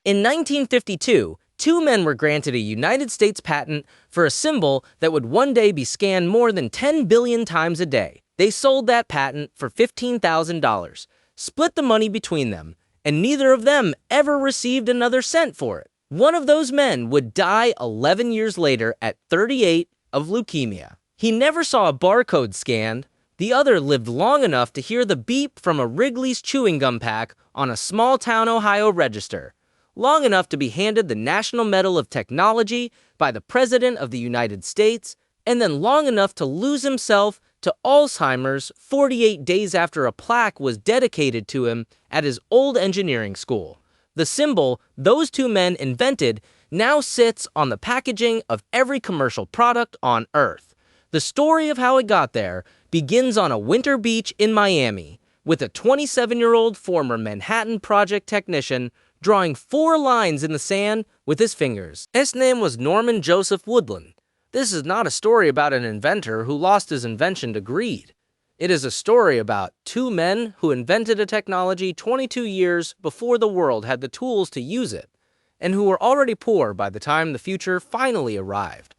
In 1952, two men were granted a United States patent for a symbol that would one day be scanned more than 10 billion times a day. They sold that patent for $15,000, split the money between them, and neither of them ever received another cent for it. One of those men would die 11 years later at 38 of leukemia. He never saw a barcode scanned. The other lived long enough to hear the beep from a Wrigley's chewing gum pack on a small-town Ohio register, long enough to be handed the National Medal of Technology by the President of the United States, and then long enough to lose himself to Alzheimer's 48 days after a plaque was dedicated to him at his old engineering school. The symbol those two men invented now sits on the packaging of every commercial product on Earth. The story of how it got there begins on a winter beach in Miami, with a 27-year-old former Manhattan Project technician drawing 4 lines in the sand with his fingers. His name was Norman Joseph Woodland. This is not a story about an inventor who lost his invention to greed. It is a story about two men who invented a technology 22 years before the world had the tools to use it, and who were already poor by the time the future finally arrived.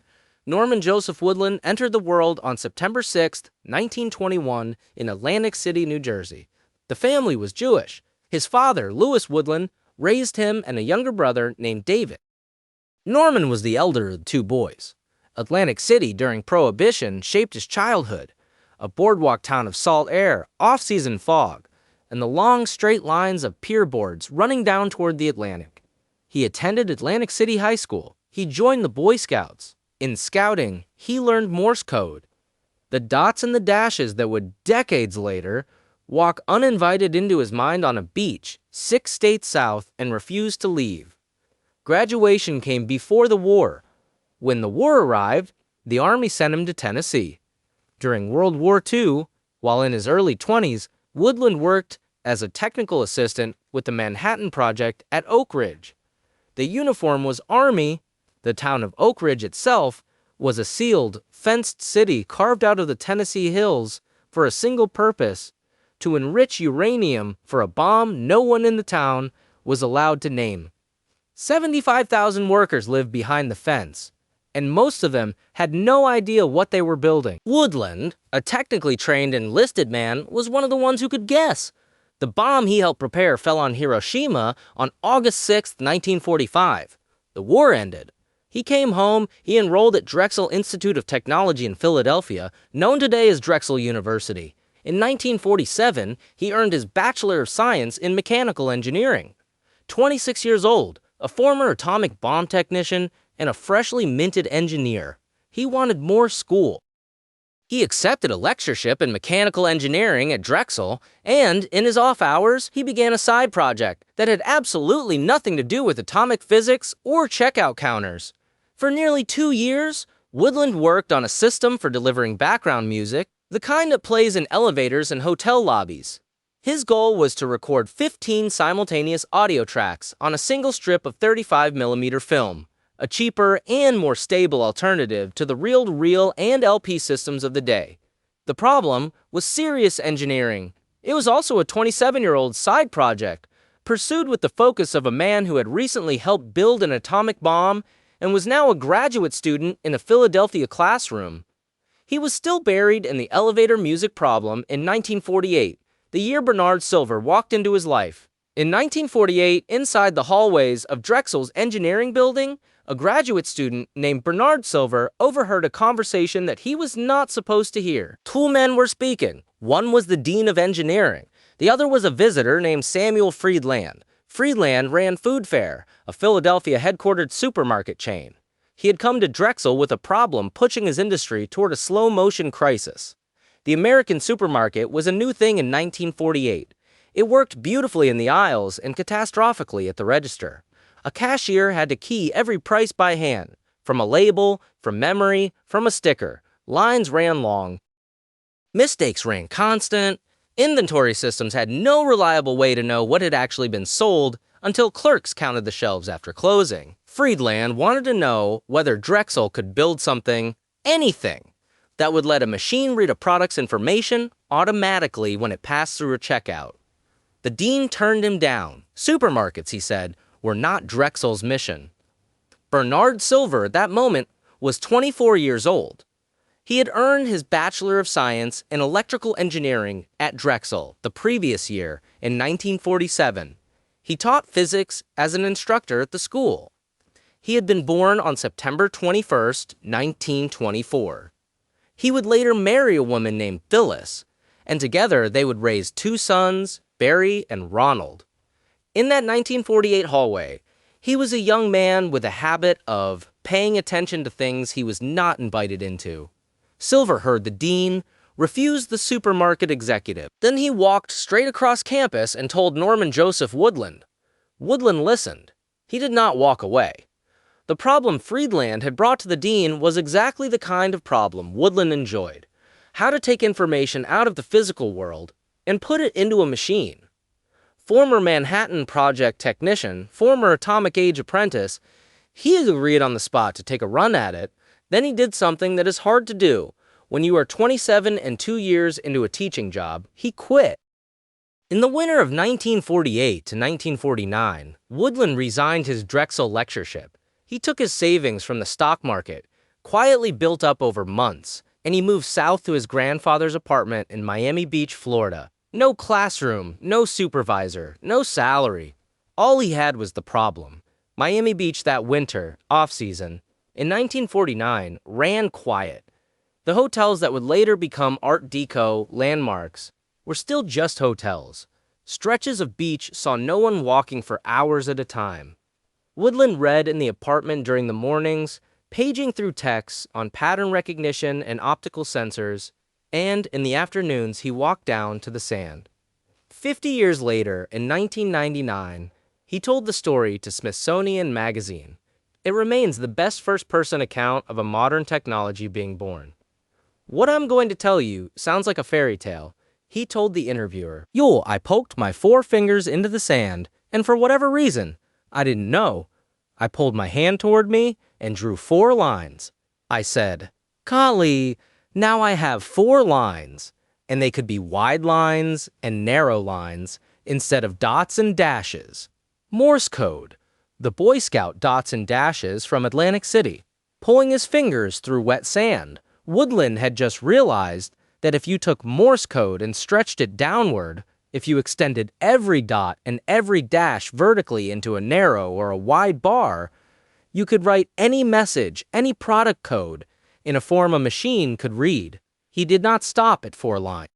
Norman Joseph Woodland entered the world on September 6, 1921, in Atlantic City, New Jersey. The family was Jewish. His father, Louis Woodland, raised him and a younger brother named David. Norman was the elder of the two boys. Atlantic City during Prohibition shaped his childhood, a boardwalk town of salt air, off-season fog, and the long straight lines of pier boards running down toward the Atlantic. He attended Atlantic City High School. He joined the Boy Scouts. In scouting, he learned Morse code, the dots and the dashes that would decades later walk uninvited into his mind on a beach 6 states south and refuse to leave. Graduation came before the war. When the war arrived, the Army sent him to Tennessee. During World War II, while in his early 20s, Woodland worked as a technical assistant with the Manhattan Project at Oak Ridge. The uniform was Army. The town of Oak Ridge itself was a sealed, fenced city carved out of the Tennessee hills for a single purpose: to enrich uranium for a bomb no one in the town was allowed to name. 75,000 workers lived behind the fence, and most of them had no idea what they were building. Woodland, a technically trained enlisted man, was one of the ones who could guess. The bomb he helped prepare fell on Hiroshima on August 6, 1945. The war ended. He came home. He enrolled at Drexel Institute of Technology in Philadelphia, known today as Drexel University. In 1947, he earned his Bachelor of Science in Mechanical Engineering. 26 years old, a former atomic bomb technician, and a freshly minted engineer, he wanted more school. He accepted a lectureship in mechanical engineering at Drexel, and in his off hours, he began a side project that had absolutely nothing to do with atomic physics or checkout counters. For nearly 2 years, Woodland worked on a system for delivering background music, the kind that plays in elevators and hotel lobbies. His goal was to record 15 simultaneous audio tracks on a single strip of 35mm film, a cheaper and more stable alternative to the reel-to-reel and LP systems of the day. The problem was serious engineering. It was also a 27-year-old side project, pursued with the focus of a man who had recently helped build an atomic bomb and was now a graduate student in a Philadelphia classroom. He was still buried in the elevator music problem in 1948, the year Bernard Silver walked into his life. In 1948, inside the hallways of Drexel's engineering building, a graduate student named Bernard Silver overheard a conversation that he was not supposed to hear. Two men were speaking. One was the dean of engineering. The other was a visitor named Samuel Friedland. Friedland ran Food Fair, a Philadelphia headquartered supermarket chain. He had come to Drexel with a problem pushing his industry toward a slow-motion crisis. The American supermarket was a new thing in 1948. It worked beautifully in the aisles and catastrophically at the register. A cashier had to key every price by hand, from a label, from memory, from a sticker. Lines ran long. Mistakes ran constant. Inventory systems had no reliable way to know what had actually been sold until clerks counted the shelves after closing. Friedland wanted to know whether Drexel could build something, anything, that would let a machine read a product's information automatically when it passed through a checkout. The dean turned him down. Supermarkets, he said, were not Drexel's mission. Bernard Silver, at that moment, was 24 years old. He had earned his Bachelor of Science in Electrical Engineering at Drexel the previous year in 1947. He taught physics as an instructor at the school. He had been born on September 21, 1924. He would later marry a woman named Phyllis, and together they would raise two sons, Barry and Ronald. In that 1948 hallway, he was a young man with a habit of paying attention to things he was not invited into. Silver heard the dean, refused the supermarket executive. Then he walked straight across campus and told Norman Joseph Woodland. Woodland listened. He did not walk away. The problem Friedland had brought to the dean was exactly the kind of problem Woodland enjoyed: how to take information out of the physical world and put it into a machine. Former Manhattan Project technician, former Atomic Age apprentice, he agreed on the spot to take a run at it. Then he did something that is hard to do when you are 27 and 2 years into a teaching job. He quit. In the winter of 1948 to 1949, Woodland resigned his Drexel lectureship. He took his savings from the stock market, quietly built up over months, and he moved south to his grandfather's apartment in Miami Beach, Florida. No classroom, no supervisor, no salary. All he had was the problem. Miami Beach that winter, off-season, in 1949, ran quiet. The hotels that would later become Art Deco landmarks were still just hotels. Stretches of beach saw no one walking for hours at a time. Woodland read in the apartment during the mornings, paging through texts on pattern recognition and optical sensors, and in the afternoons he walked down to the sand. 50 years later, in 1999, he told the story to Smithsonian Magazine. It remains the best first-person account of a modern technology being born. What I'm going to tell you sounds like a fairy tale. He told the interviewer, I poked my 4 fingers into the sand, and for whatever reason, I didn't know, I pulled my hand toward me and drew 4 lines. I said, golly, now I have 4 lines, and they could be wide lines and narrow lines instead of dots and dashes. Morse code. The Boy Scout dots and dashes from Atlantic City. Pulling his fingers through wet sand, Woodland had just realized that if you took Morse code and stretched it downward, if you extended every dot and every dash vertically into a narrow or a wide bar, you could write any message, any product code, in a form a machine could read. He did not stop at 4 lines.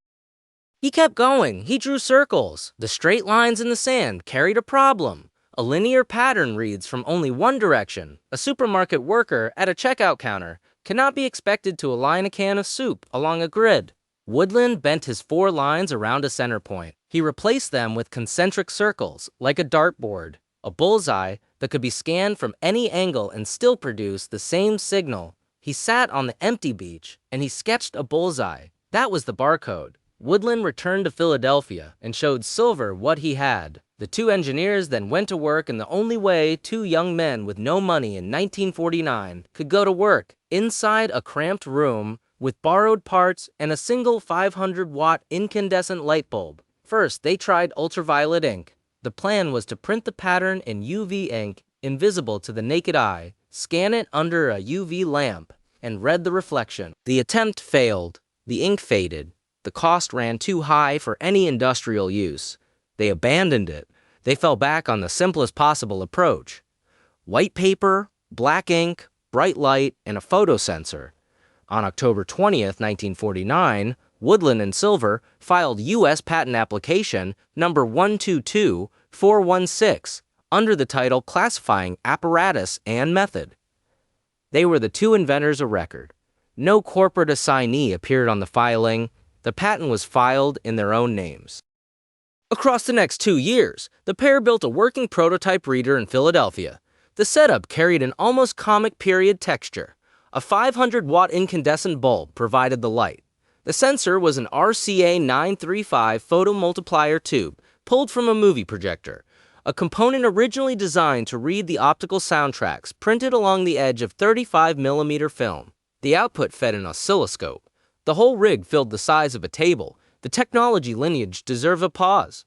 He kept going. He drew circles. The straight lines in the sand carried a problem. A linear pattern reads from only one direction. A supermarket worker at a checkout counter cannot be expected to align a can of soup along a grid. Woodland bent his 4 lines around a center point. He replaced them with concentric circles, like a dartboard, a bullseye that could be scanned from any angle and still produce the same signal. He sat on the empty beach, and he sketched a bullseye. That was the barcode. Woodland returned to Philadelphia and showed Silver what he had. The 2 engineers then went to work in the only way 2 young men with no money in 1949 could go to work, inside a cramped room with borrowed parts and a single 500-watt incandescent light bulb. First, they tried ultraviolet ink. The plan was to print the pattern in UV ink, invisible to the naked eye, scan it under a UV lamp, and read the reflection. The attempt failed. The ink faded. The cost ran too high for any industrial use. They abandoned it. They fell back on the simplest possible approach: white paper, black ink, bright light, and a photosensor. On October 20th, 1949, Woodland and Silver filed U.S. patent application number 122416 under the title Classifying Apparatus and Method. They were the 2 inventors of record. No corporate assignee appeared on the filing. The patent was filed in their own names. Across the next 2 years, the pair built a working prototype reader in Philadelphia. The setup carried an almost comic period texture. A 500-watt incandescent bulb provided the light. The sensor was an RCA 935 photomultiplier tube pulled from a movie projector, a component originally designed to read the optical soundtracks printed along the edge of 35mm film. The output fed an oscilloscope. The whole rig filled the size of a table. The technology lineage deserves a pause.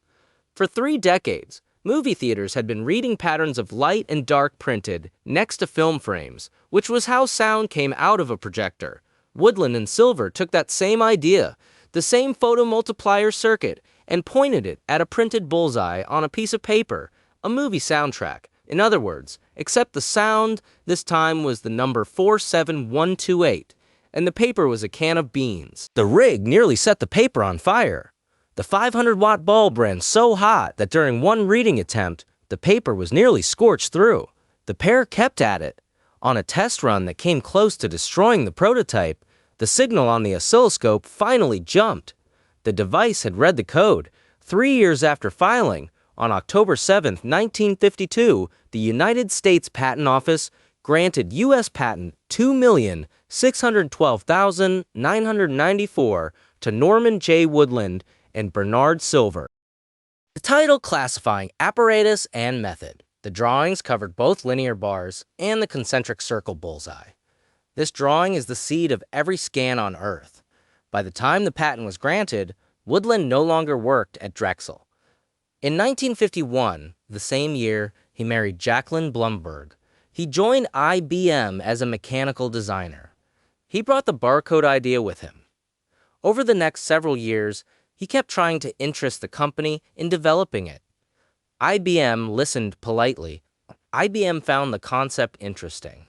For 3 decades, movie theaters had been reading patterns of light and dark printed next to film frames, which was how sound came out of a projector. Woodland and Silver took that same idea, the same photomultiplier circuit, and pointed it at a printed bullseye on a piece of paper, a movie soundtrack. In other words, except the sound this time was the number 47128, and the paper was a can of beans. The rig nearly set the paper on fire. The 500-watt bulb ran so hot that during one reading attempt, the paper was nearly scorched through. The pair kept at it. On a test run that came close to destroying the prototype, the signal on the oscilloscope finally jumped. The device had read the code. 3 years after filing, on October 7, 1952, the United States Patent Office granted U.S. Patent 2,612,994 to Norman J. Woodland and Bernard Silver. The title classifying apparatus and method. The drawings covered both linear bars and the concentric circle bullseye. This drawing is the seed of every scan on Earth. By the time the patent was granted, Woodland no longer worked at Drexel. In 1951, the same year, he married Jacqueline Blumberg. He joined IBM as a mechanical designer. He brought the barcode idea with him. Over the next several years, he kept trying to interest the company in developing it. IBM listened politely. IBM found the concept interesting.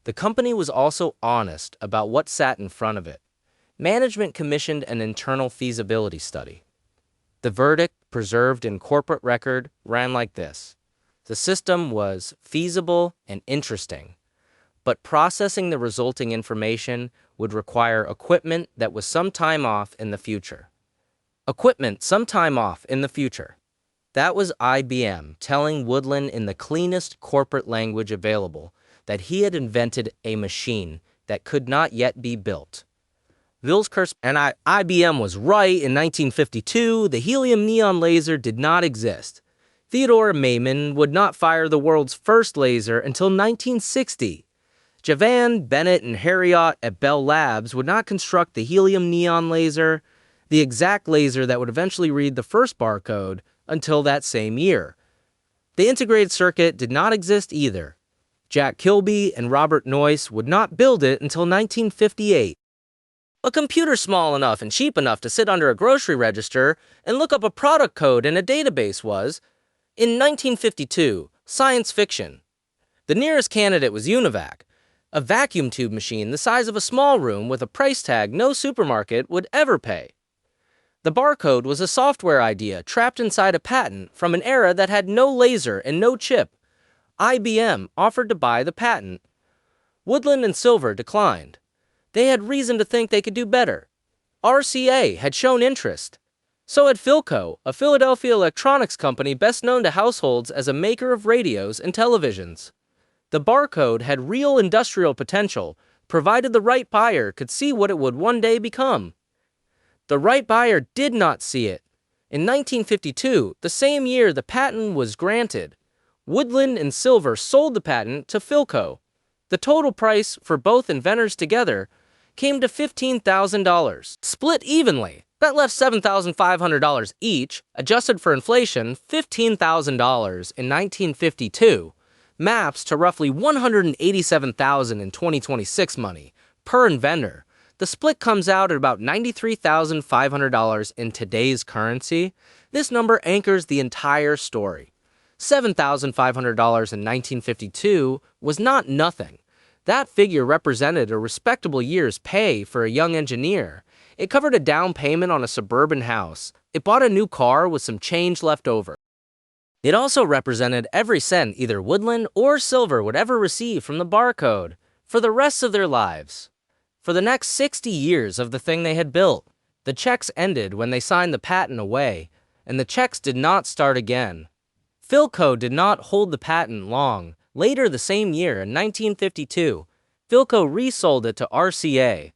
The company was also honest about what sat in front of it. Management commissioned an internal feasibility study. The verdict, preserved in corporate record, ran like this. The system was feasible and interesting, but processing the resulting information would require equipment that was some time off in the future. Equipment some time off in the future. That was IBM telling Woodland in the cleanest corporate language available that he had invented a machine that could not yet be built. Vilskurs and IBM was right. In 1952, the helium neon laser did not exist. Theodore Maiman would not fire the world's first laser until 1960. Javan, Bennett, and Harriot at Bell Labs would not construct the helium neon laser, the exact laser that would eventually read the first barcode, until that same year. The integrated circuit did not exist either. Jack Kilby and Robert Noyce would not build it until 1958. A computer small enough and cheap enough to sit under a grocery register and look up a product code in a database was, in 1952, science fiction. The nearest candidate was Univac, a vacuum tube machine the size of a small room with a price tag no supermarket would ever pay. The barcode was a software idea trapped inside a patent from an era that had no laser and no chip. IBM offered to buy the patent. Woodland and Silver declined. They had reason to think they could do better. RCA had shown interest. So had Philco, a Philadelphia electronics company best known to households as a maker of radios and televisions. The barcode had real industrial potential, provided the right buyer could see what it would one day become. The right buyer did not see it. In 1952, the same year the patent was granted, Woodland and Silver sold the patent to Philco. The total price for both inventors together came to $15,000, split evenly. That left $7,500 each, adjusted for inflation, $15,000 in 1952, maps to roughly $187,000 in 2026 money per inventor. The split comes out at about $93,500 in today's currency. This number anchors the entire story. $7,500 in 1952 was not nothing. That figure represented a respectable year's pay for a young engineer. It covered a down payment on a suburban house. It bought a new car with some change left over. It also represented every cent either Woodland or Silver would ever receive from the barcode for the rest of their lives. For the next 60 years of the thing they had built, the checks ended when they signed the patent away, and the checks did not start again. Philco did not hold the patent long. Later the same year, in 1952, Philco resold it to RCA.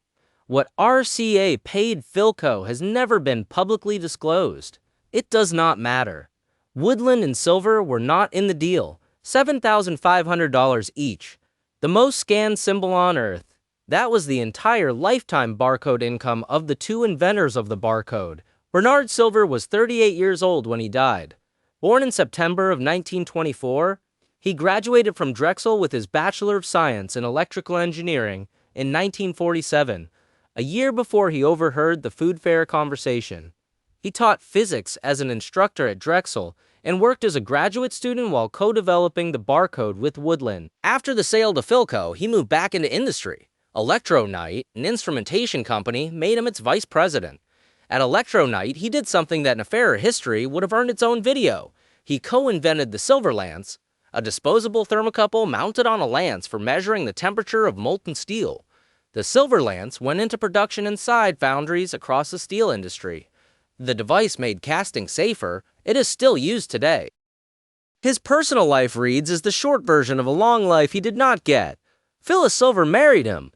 What RCA paid Philco has never been publicly disclosed. It does not matter. Woodland and Silver were not in the deal, $7,500 each, the most scanned symbol on Earth. That was the entire lifetime barcode income of the two inventors of the barcode. Bernard Silver was 38 years old when he died. Born in September of 1924, he graduated from Drexel with his Bachelor of Science in Electrical Engineering in 1947, a year before he overheard the food fair conversation. He taught physics as an instructor at Drexel and worked as a graduate student while co-developing the Barcode with Woodland. After the sale to Philco, he moved back into industry. Electronite, an instrumentation company, made him its vice president. At Electronite, he did something that in a fairer history would have earned its own video. He co-invented the silver lance, a disposable thermocouple mounted on a lance for measuring the temperature of molten steel. The silver lance went into production inside foundries across the steel industry. The device made casting safer. It is still used today. His personal life reads as the short version of a long life he did not get. Phyllis Silver married him.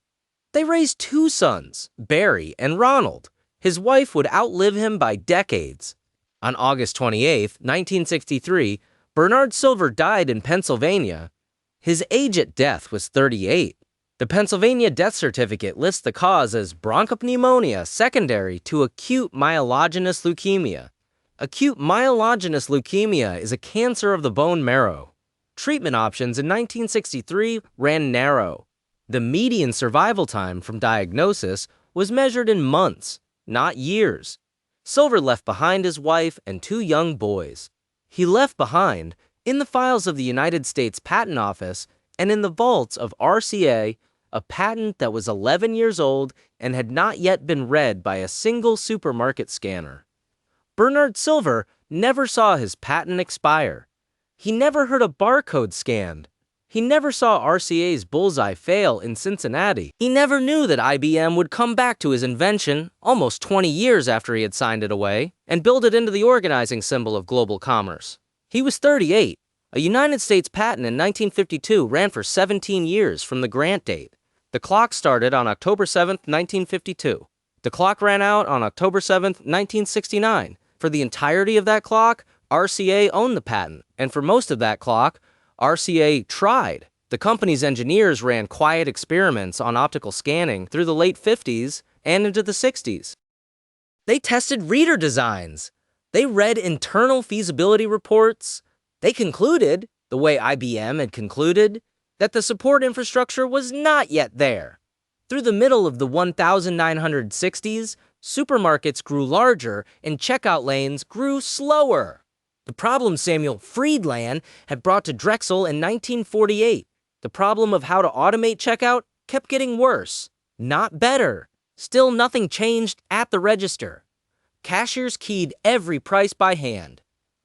They raised 2 sons, Barry and Ronald. His wife would outlive him by decades. On August 28, 1963, Bernard Silver died in Pennsylvania. His age at death was 38. The Pennsylvania death certificate lists the cause as bronchopneumonia secondary to acute myelogenous leukemia. Acute myelogenous leukemia is a cancer of the bone marrow. Treatment options in 1963 ran narrow. The median survival time from diagnosis was measured in months, not years. Silver left behind his wife and 2 young boys. He left behind, in the files of the United States Patent Office and in the vaults of RCA, a patent that was 11 years old and had not yet been read by a single supermarket scanner. Bernard Silver never saw his patent expire. He never heard a barcode scanned. He never saw RCA's bullseye fail in Cincinnati. He never knew that IBM would come back to his invention almost 20 years after he had signed it away and build it into the organizing symbol of global commerce. He was 38. A United States patent in 1952 ran for 17 years from the grant date. The clock started on October 7, 1952. The clock ran out on October 7, 1969. For the entirety of that clock, RCA owned the patent, and for most of that clock, RCA tried. The company's engineers ran quiet experiments on optical scanning through the late 50s and into the 60s. They tested reader designs. They read internal feasibility reports. They concluded, the way IBM had concluded, that the support infrastructure was not yet there. Through the middle of the 1960s, supermarkets grew larger and checkout lanes grew slower. The problem Samuel Friedland had brought to Drexel in 1948, the problem of how to automate checkout, kept getting worse, not better. Still nothing changed at the register. Cashiers keyed every price by hand.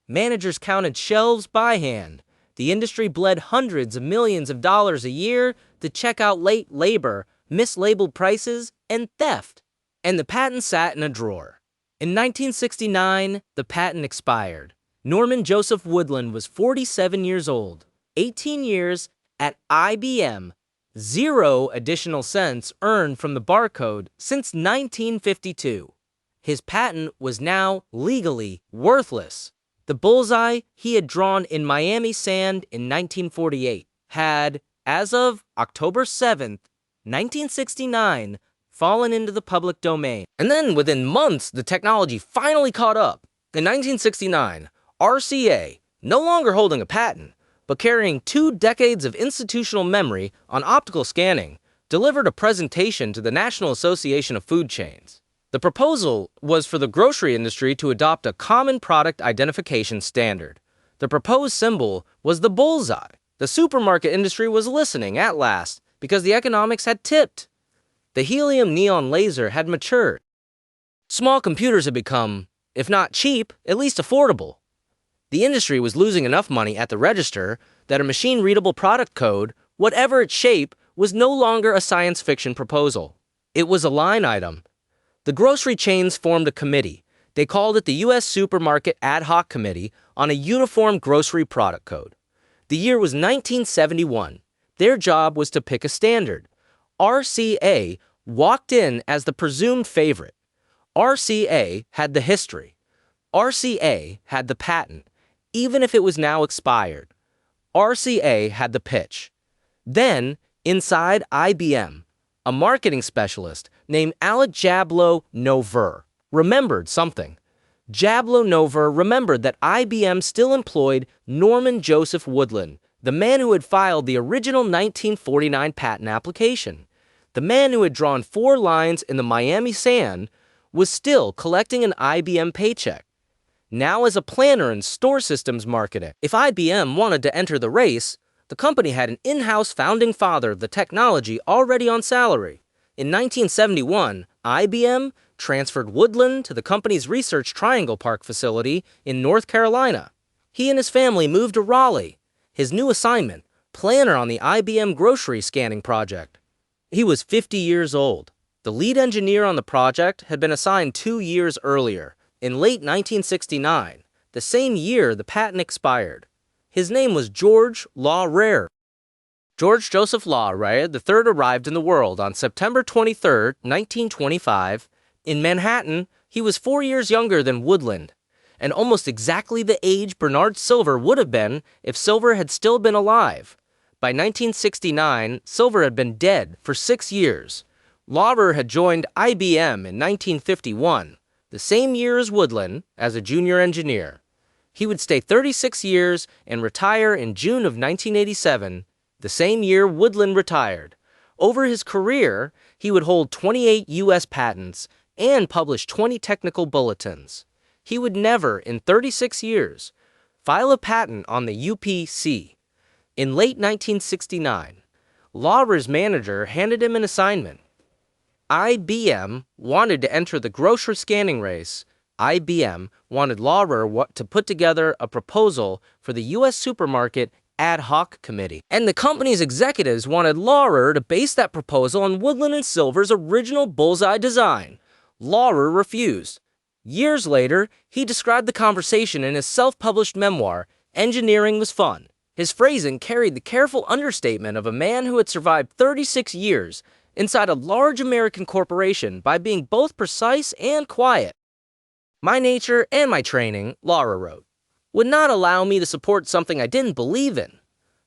Managers counted shelves by hand. The industry bled hundreds of millions of dollars a year to check out late labor, mislabeled prices, and theft. And the patent sat in a drawer. In 1969, the patent expired. Norman Joseph Woodland was 47 years old, 18 years at IBM, 0 additional cents earned from the barcode since 1952. His patent was now legally worthless. The bullseye he had drawn in Miami sand in 1948 had, as of October 7th, 1969, fallen into the public domain. And then within months, the technology finally caught up. In 1969, RCA, no longer holding a patent, but carrying 2 decades of institutional memory on optical scanning, delivered a presentation to the National Association of Food Chains. The proposal was for the grocery industry to adopt a common product identification standard. The proposed symbol was the bullseye. The supermarket industry was listening at last because the economics had tipped. The helium neon laser had matured. Small computers had become, if not cheap, at least affordable. The industry was losing enough money at the register that a machine-readable product code, whatever its shape, was no longer a science fiction proposal. It was a line item. The grocery chains formed a committee. They called it the U.S. Supermarket Ad Hoc Committee on a Uniform Grocery Product Code. The year was 1971. Their job was to pick a standard. RCA walked in as the presumed favorite. RCA had the history. RCA had the patent, even if it was now expired. RCA had the pitch. Then, inside IBM, a marketing specialist named Alec Jablow Nover remembered something. Jablonova remembered that IBM still employed Norman Joseph Woodland, the man who had filed the original 1949 patent application. The man who had drawn 4 lines in the Miami sand was still collecting an IBM paycheck, now as a planner in store systems marketing. If IBM wanted to enter the race, the company had an in-house founding father of the technology already on salary. In 1971, IBM transferred Woodland to the company's Research Triangle Park facility in North Carolina. He and his family moved to Raleigh. His new assignment, planner on the IBM grocery scanning project. He was 50 years old. The lead engineer on the project had been assigned 2 years earlier, in late 1969, the same year the patent expired. His name was George Law Rare. George Joseph Law Rare III arrived in the world on September 23, 1925. In Manhattan, he was 4 years younger than Woodland, and almost exactly the age Bernard Silver would have been if Silver had still been alive. By 1969, Silver had been dead for 6 years. Lawler had joined IBM in 1951, the same year as Woodland, as a junior engineer. He would stay 36 years and retire in June of 1987, the same year Woodland retired. Over his career, he would hold 28 U.S. patents and publish 20 technical bulletins. He would never, in 36 years, file a patent on the UPC. In late 1969, Lawler's manager handed him an assignment. IBM wanted to enter the grocery scanning race. IBM wanted Lawler to put together a proposal for the U.S. Supermarket Ad Hoc Committee. And the company's executives wanted Lawler to base that proposal on Woodland and Silver's original bullseye design. Lawler refused. Years later, he described the conversation in his self-published memoir, Engineering Was Fun. His phrasing carried the careful understatement of a man who had survived 36 years inside a large American corporation by being both precise and quiet. My nature and my training, Lawler wrote, would not allow me to support something I didn't believe in.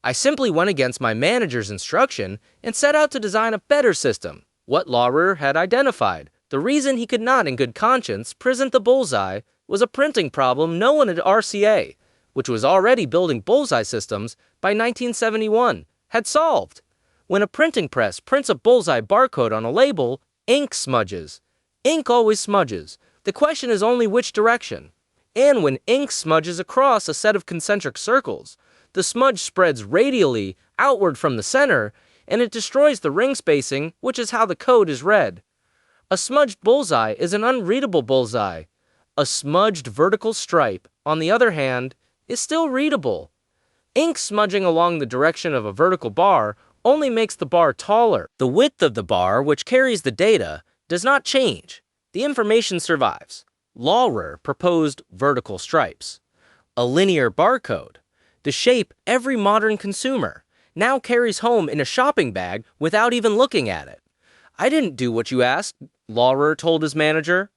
I simply went against my manager's instruction and set out to design a better system, what Lawler had identified. The reason he could not in good conscience present the bullseye was a printing problem no one at RCA, which was already building bullseye systems by 1971, had solved. When a printing press prints a bullseye barcode on a label, ink smudges. Ink always smudges. The question is only which direction. And when ink smudges across a set of concentric circles, the smudge spreads radially outward from the center, and it destroys the ring spacing, which is how the code is read. A smudged bullseye is an unreadable bullseye. A smudged vertical stripe, on the other hand, is still readable. Ink smudging along the direction of a vertical bar only makes the bar taller. The width of the bar, which carries the data, does not change. The information survives. Lawler proposed vertical stripes. A linear barcode, the shape every modern consumer now carries home in a shopping bag without even looking at it. I didn't do what you asked, Lawler told his manager.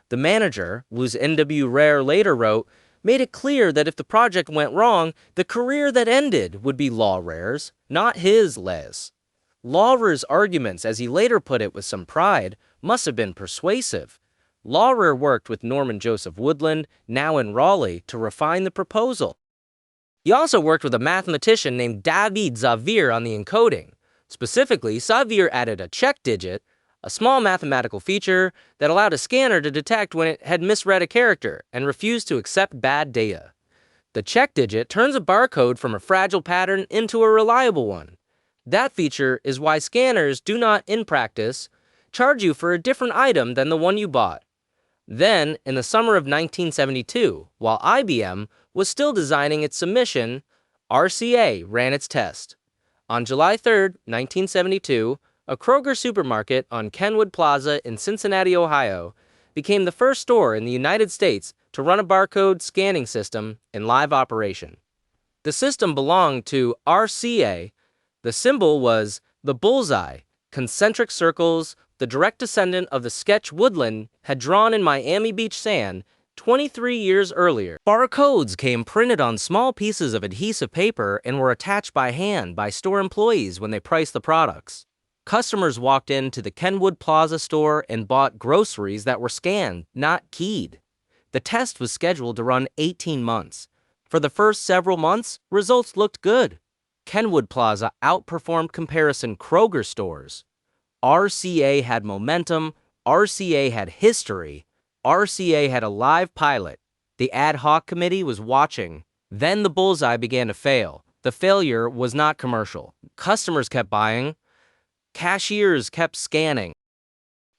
The manager, Luz N.W. Rare later wrote, made it clear that if the project went wrong, the career that ended would be Lawler's, not his, Les. Lawler's arguments, as he later put it with some pride, must have been persuasive. Lawler worked with Norman Joseph Woodland, now in Raleigh, to refine the proposal. He also worked with a mathematician named David Xavier on the encoding. Specifically, Xavier added a check digit, a small mathematical feature that allowed a scanner to detect when it had misread a character and refused to accept bad data. The check digit turns a barcode from a fragile pattern into a reliable one. That feature is why scanners do not, in practice, charge you for a different item than the one you bought. Then, in the summer of 1972, while IBM was still designing its submission, RCA ran its test. On July 3, 1972, a Kroger supermarket on Kenwood Plaza in Cincinnati, Ohio, became the first store in the United States to run a barcode scanning system in live operation. The system belonged to RCA. The symbol was the bullseye, concentric circles, the direct descendant of the sketch Woodland had drawn in Miami Beach sand 23 years earlier. Barcodes came printed on small pieces of adhesive paper and were attached by hand by store employees when they priced the products. Customers walked into the Kenwood Plaza store and bought groceries that were scanned, not keyed. The The test was scheduled to run 18 months. For the first several months, results looked good. Kenwood Plaza outperformed comparison Kroger stores. RCA had momentum, RCA had history, RCA had a live pilot. The ad hoc committee was watching. Then the bullseye began to fail. The failure was not commercial. Customers kept buying. Cashiers kept scanning.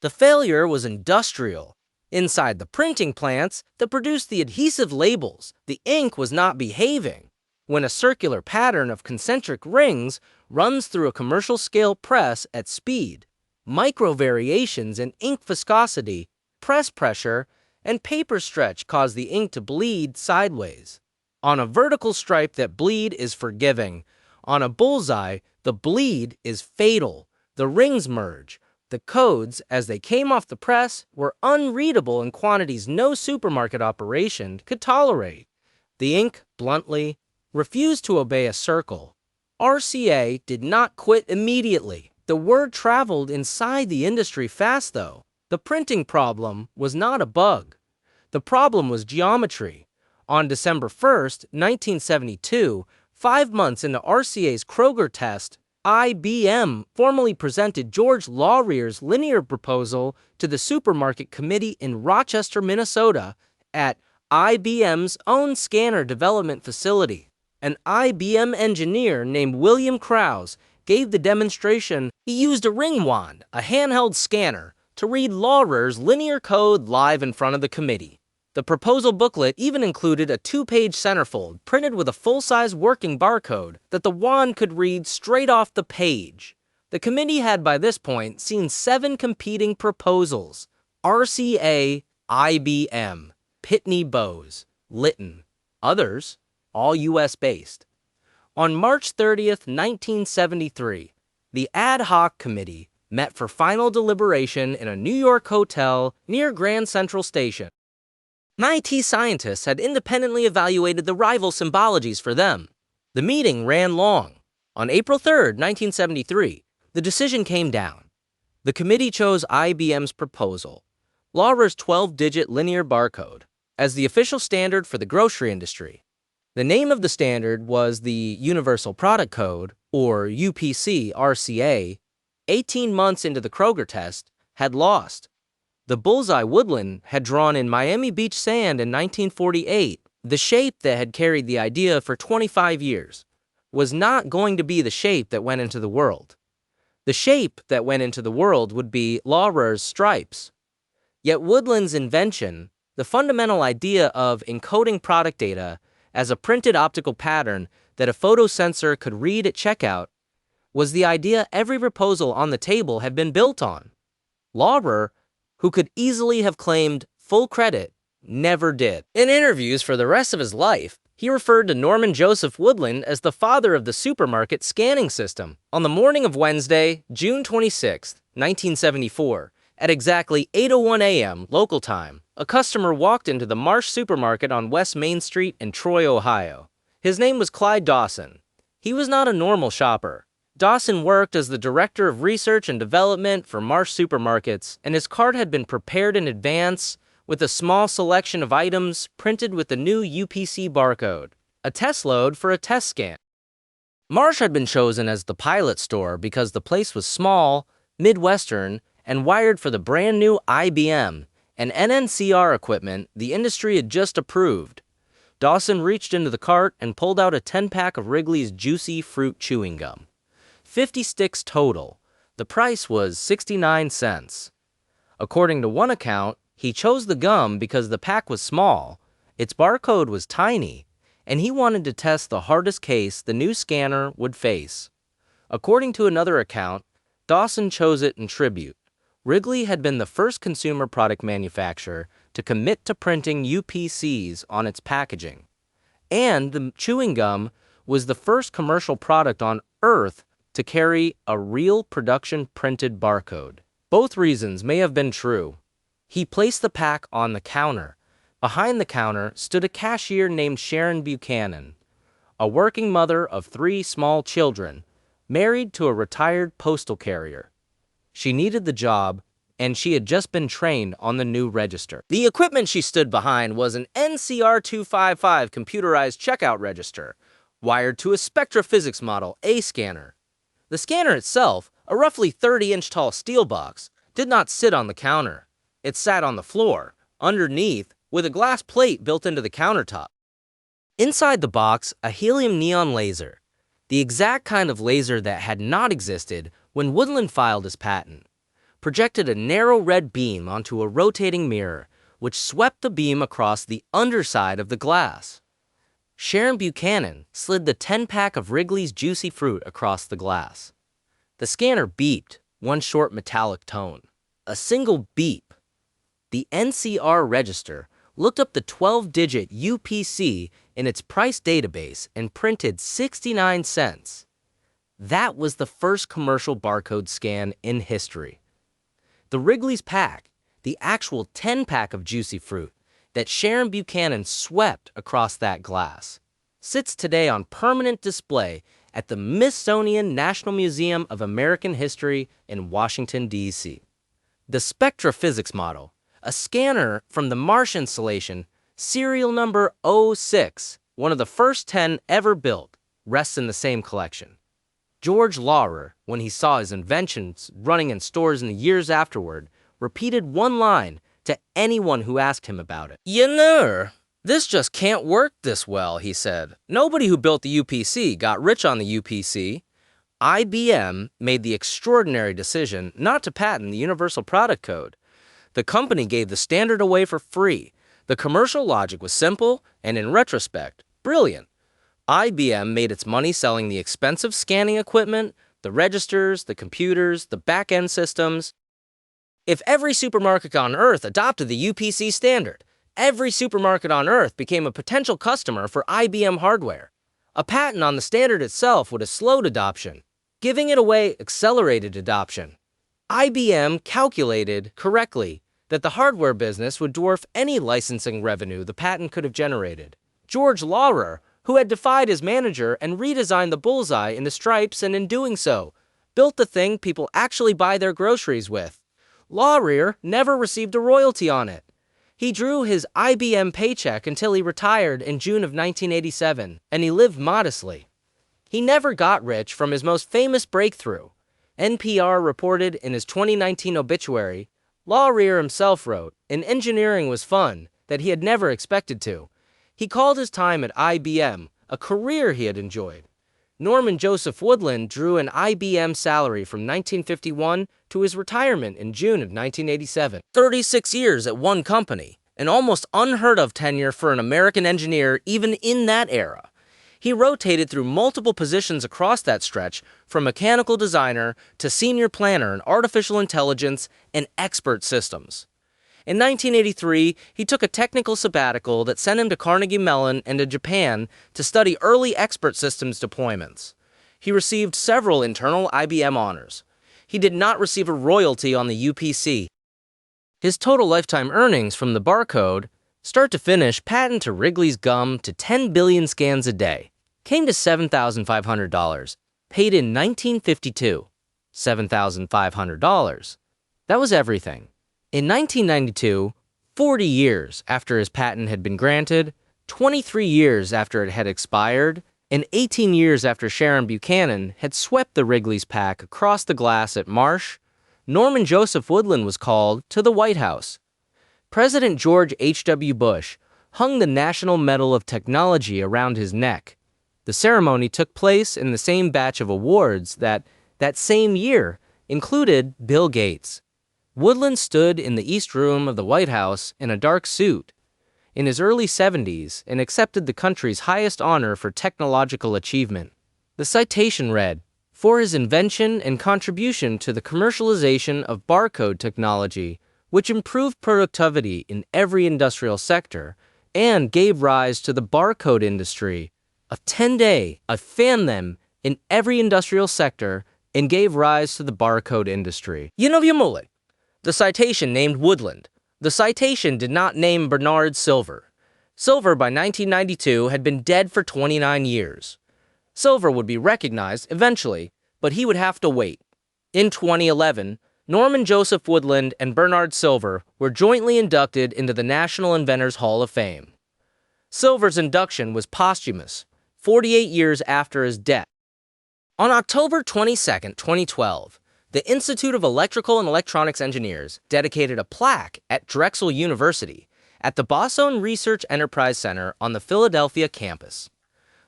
The failure was industrial. Inside the printing plants that produced the adhesive labels, the ink was not behaving. When a circular pattern of concentric rings runs through a commercial-scale press at speed, micro variations in ink viscosity, press pressure, and paper stretch cause the ink to bleed sideways. On a vertical stripe, that bleed is forgiving. On a bullseye, the bleed is fatal. The rings merge. The codes, as they came off the press, were unreadable in quantities no supermarket operation could tolerate. The ink, bluntly, refused to obey a circle. RCA did not quit immediately. The word traveled inside the industry fast, though. The printing problem was not a bug. The problem was geometry. On December 1st, 1972, 5 months into RCA's Kroger test, IBM formally presented George Laurier's linear proposal to the supermarket committee in Rochester, Minnesota, at IBM's own scanner development facility. An IBM engineer named William Krause gave the demonstration. He used a ring wand, a handheld scanner, to read Laurier's linear code live in front of the committee. The proposal booklet even included a 2-page centerfold printed with a full-size working barcode that the wand could read straight off the page. The committee had by this point seen 7 competing proposals: RCA, IBM, Pitney Bowes, Litton, others, all U.S.-based. On March 30th, 1973, the ad hoc committee met for final deliberation in a New York hotel near Grand Central Station. IT scientists had independently evaluated the rival symbologies for them. The meeting ran long. On April 3, 1973, the decision came down. The committee chose IBM's proposal, Laurier's 12-digit linear barcode, as the official standard for the grocery industry. The name of the standard was the Universal Product Code, or UPC RCA. 18 months into the Kroger test, had lost. The bullseye Woodland had drawn in Miami Beach sand in 1948, the shape that had carried the idea for 25 years, was not going to be the shape that went into the world. The shape that went into the world would be Laurier's stripes. Yet Woodland's invention, the fundamental idea of encoding product data as a printed optical pattern that a photosensor could read at checkout, was the idea every proposal on the table had been built on. Laurier, who could easily have claimed full credit, never did. In interviews for the rest of his life, he referred to Norman Joseph Woodland as the father of the supermarket scanning system. On the morning of Wednesday, June 26, 1974, at exactly 8:01 a.m. local time, a customer walked into the Marsh supermarket on West Main Street in Troy, Ohio. His name was Clyde Dawson. He was not a normal shopper. Dawson worked as the Director of Research and Development for Marsh Supermarkets, and his cart had been prepared in advance with a small selection of items printed with the new UPC barcode, a test load for a test scan. Marsh had been chosen as the pilot store because the place was small, Midwestern, and wired for the brand new IBM and NNCR equipment the industry had just approved. Dawson reached into the cart and pulled out a 10-pack of Wrigley's Juicy Fruit chewing gum. 50 sticks total. The price was 69 cents. According to one account, he chose the gum because the pack was small, its barcode was tiny, and he wanted to test the hardest case the new scanner would face. According to another account, Dawson chose it in tribute. Wrigley had been the first consumer product manufacturer to commit to printing UPCs on its packaging. And the chewing gum was the first commercial product on Earth to carry a real production printed barcode. Both reasons may have been true. He placed the pack on the counter. Behind the counter stood a cashier named Sharon Buchanan, a working mother of 3 small children, married to a retired postal carrier. She needed the job and she had just been trained on the new register. The equipment she stood behind was an NCR255 computerized checkout register, wired to a spectrophysics model A scanner. The scanner itself, a roughly 30-inch tall steel box, did not sit on the counter. It sat on the floor, underneath, with a glass plate built into the countertop. Inside the box, a helium neon laser, the exact kind of laser that had not existed when Woodland filed his patent, projected a narrow red beam onto a rotating mirror, which swept the beam across the underside of the glass. Sharon Buchanan slid the 10-pack of Wrigley's Juicy Fruit across the glass. The scanner beeped, one short metallic tone. A single beep. The NCR register looked up the 12-digit UPC in its price database and printed 69 cents. That was the first commercial barcode scan in history. The Wrigley's pack, the actual 10-pack of Juicy Fruit that Sharon Buchanan swept across that glass, sits today on permanent display at the Smithsonian National Museum of American History in Washington, D.C. The spectrophysics model, a scanner from the Morse installation, serial number 06, one of the first 10 ever built, rests in the same collection. George Laurer, when he saw his inventions running in stores in the years afterward, repeated one line to anyone who asked him about it. "You know, this just can't work this well," he said. "Nobody who built the UPC got rich on the UPC. IBM made the extraordinary decision not to patent the Universal Product Code. The company gave the standard away for free. The commercial logic was simple and, in retrospect, brilliant. IBM made its money selling the expensive scanning equipment, the registers, the computers, the back-end systems. If every supermarket on Earth adopted the UPC standard, every supermarket on Earth became a potential customer for IBM hardware. A patent on the standard itself would have slowed adoption. Giving it away accelerated adoption. IBM calculated correctly that the hardware business would dwarf any licensing revenue the patent could have generated. George Laurer, who had defied his manager and redesigned the bullseye into stripes and in doing so, built the thing people actually buy their groceries with. Laurer never received a royalty on it. He drew his IBM paycheck until he retired in June of 1987, and he lived modestly. He never got rich from his most famous breakthrough. NPR reported in his 2019 obituary, Laurer himself wrote, "In engineering was fun, that he had never expected to." He called his time at IBM a career he had enjoyed. Norman Joseph Woodland drew an IBM salary from 1951 to his retirement in June of 1987. 36 years at one company, an almost unheard of tenure for an American engineer even in that era. He rotated through multiple positions across that stretch, from mechanical designer to senior planner in artificial intelligence and expert systems. In 1983, he took a technical sabbatical that sent him to Carnegie Mellon and to Japan to study early expert systems deployments. He received several internal IBM honors. He did not receive a royalty on the UPC. His total lifetime earnings from the Barcode, start to finish, patent to Wrigley's gum to 10 billion scans a day, came to $7,500, paid in 1952. $7,500. That was everything. In 1992, 40 years after his patent had been granted, 23 years after it had expired, and 18 years after Sharon Buchanan had swept the Wrigley's pack across the glass at Marsh, Norman Joseph Woodland was called to the White House. President George H.W. Bush hung the National Medal of Technology around his neck. The ceremony took place in the same batch of awards that same year included Bill Gates. Woodland stood in the East Room of the White House in a dark suit, in his early 70s, and accepted the country's highest honor for technological achievement. The citation read, "For his invention and contribution to the commercialization of barcode technology, which improved productivity in every industrial sector and gave rise to the barcode industry, a 10-day, I fan them in every industrial sector and gave rise to the barcode industry." The citation named Woodland. The citation did not name Bernard Silver. Silver, by 1992, had been dead for 29 years. Silver would be recognized eventually, but he would have to wait. In 2011, Norman Joseph Woodland and Bernard Silver were jointly inducted into the National Inventors Hall of Fame. Silver's induction was posthumous, 48 years after his death. On October 22, 2012, the Institute of Electrical and Electronics Engineers dedicated a plaque at Drexel University at the Boston Research Enterprise Center on the Philadelphia campus.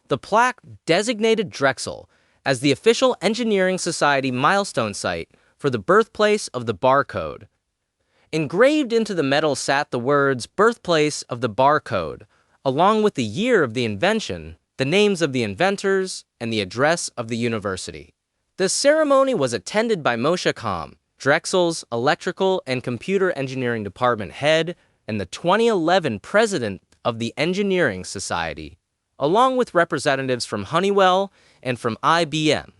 The plaque designated Drexel as the official Engineering Society milestone site for the birthplace of the Barcode. Engraved into the metal sat the words "Birthplace of the Barcode," along with the year of the invention, the names of the inventors, and the address of the university. The ceremony was attended by Moshe Kam, Drexel's Electrical and Computer Engineering Department head and the 2011 president of the Engineering Society, along with representatives from Honeywell and from IBM.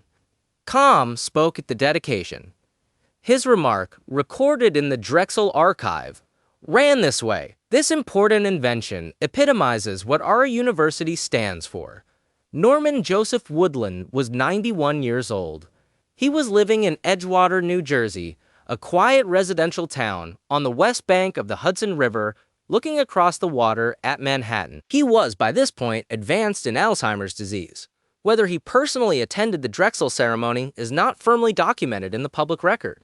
Kam spoke at the dedication. His remark, recorded in the Drexel archive, ran this way: "This important invention epitomizes what our university stands for." Norman Joseph Woodland was 91 years old. He was living in Edgewater, New Jersey, a quiet residential town on the west bank of the Hudson River, looking across the water at Manhattan. He was, by this point, advanced in Alzheimer's disease. Whether he personally attended the Drexel ceremony is not firmly documented in the public record.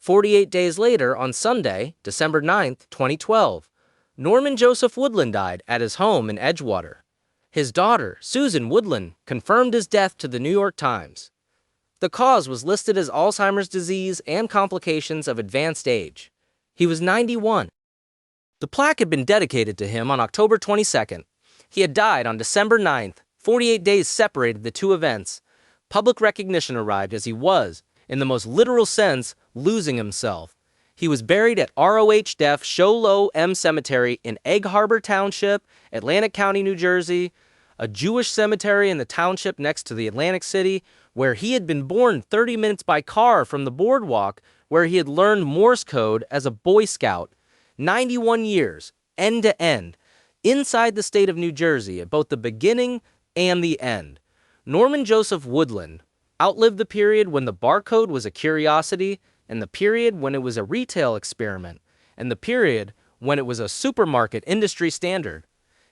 48 days later, on Sunday, December 9, 2012, Norman Joseph Woodland died at his home in Edgewater. His daughter, Susan Woodland, confirmed his death to the New York Times. The cause was listed as Alzheimer's disease and complications of advanced age. He was 91. The plaque had been dedicated to him on October 22nd. He had died on December 9th. 48 days separated the two events. Public recognition arrived as he was, in the most literal sense, losing himself. He was buried at ROH Def Show M Cemetery in Egg Harbor Township, Atlantic County, New Jersey, a Jewish cemetery in the township next to the Atlantic City, where he had been born 30 minutes by car from the boardwalk where he had learned Morse code as a Boy Scout. 91 years, end to end, inside the state of New Jersey at both the beginning and the end. Norman Joseph Woodland outlived the period when the barcode was a curiosity, and the period when it was a retail experiment, and the period when it was a supermarket industry standard.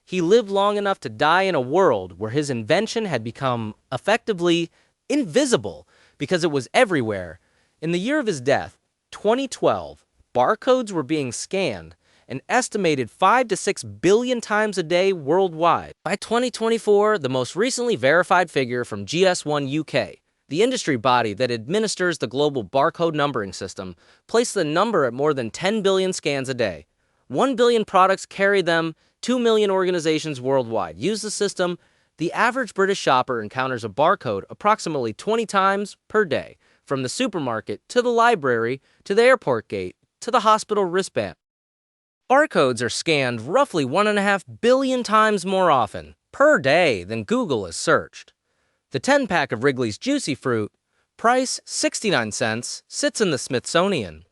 He lived long enough to die in a world where his invention had become effectively invisible because it was everywhere. In the year of his death, 2012, barcodes were being scanned an estimated 5 to 6 billion times a day worldwide. By 2024, the most recently verified figure from GS1 UK, the industry body that administers the global barcode numbering system, placed the number at more than 10 billion scans a day. 1 billion products carry them, 2 million organizations worldwide use the system. The average British shopper encounters a barcode approximately 20 times per day, from the supermarket to the library to the airport gate to the hospital wristband. Barcodes are scanned roughly 1.5 billion times more often per day than Google is searched. The 10-pack of Wrigley's Juicy Fruit, price 69 cents, sits in the Smithsonian.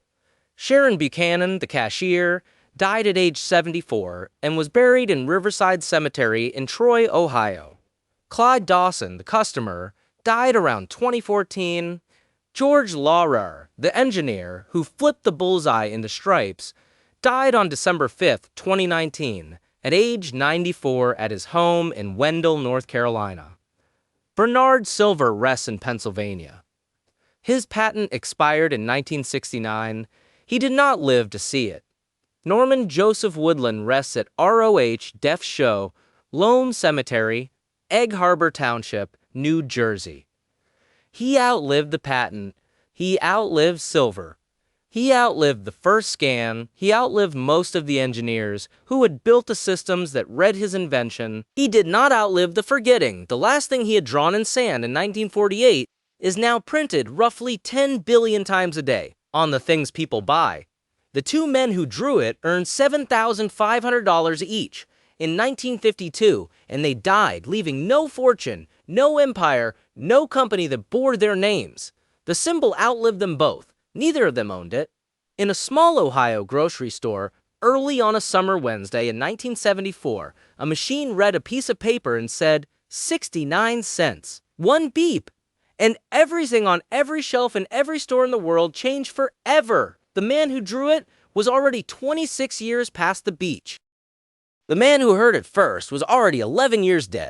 Sharon Buchanan, the cashier, died at age 74 and was buried in Riverside Cemetery in Troy, Ohio. Clyde Dawson, the customer, died around 2014. George Laurer, the engineer who flipped the bullseye into stripes, died on December 5, 2019, at age 94 at his home in Wendell, North Carolina. Bernard Silver rests in Pennsylvania. His patent expired in 1969. He did not live to see it. Norman Joseph Woodland rests at ROH Def Show, Lone Cemetery, Egg Harbor Township, New Jersey. He outlived the patent. He outlived Silver. He outlived the first scan. He outlived most of the engineers who had built the systems that read his invention. He did not outlive the forgetting. The last thing he had drawn in sand in 1948 is now printed roughly 10 billion times a day on the things people buy. The two men who drew it earned $7,500 each in 1952, and they died, leaving no fortune, no empire, no company that bore their names. The symbol outlived them both. Neither of them owned it. In a small Ohio grocery store, early on a summer Wednesday in 1974, a machine read a piece of paper and said, 69 cents. One beep, And everything on every shelf in every store in the world changed forever. The man who drew it was already 26 years past the beach. The man who heard it first was already 11 years dead.